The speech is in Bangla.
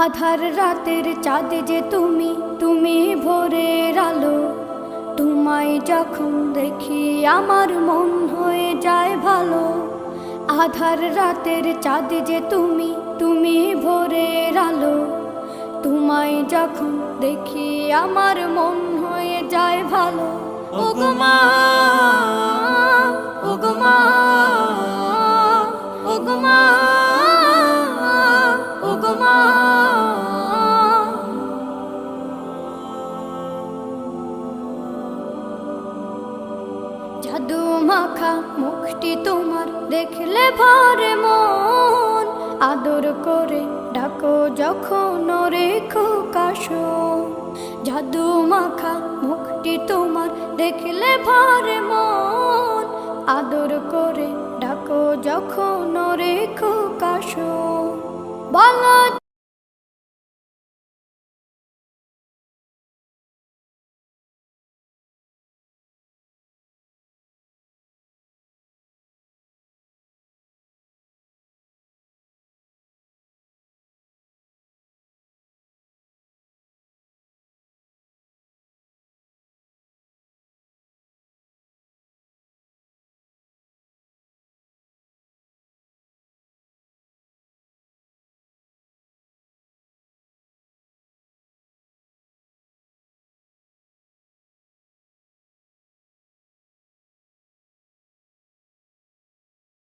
আধার রাতের চাঁদ যে তুমি, তুমি ভোরের আলো। তোমায় যখন দেখি আমার মন হয়ে যায় ভালো। আধার রাতের চাঁদ যে তুমি, তুমি ভোরের আলো। তোমায় যখন দেখি আমার মন হয়ে যায় ভালো। ওগো মা, ওগো মা, ওগো মা, ওগো মা। জাদু মাখা মুখটি তোমার দেখলে ভরে মন। আদর করে ডাকো যখন রেখো কাশন। জাদু মাখা মুখটি তোমার দেখলে ভরে মন। আদর করে ডাকো যখন রেখো কাশন। বলো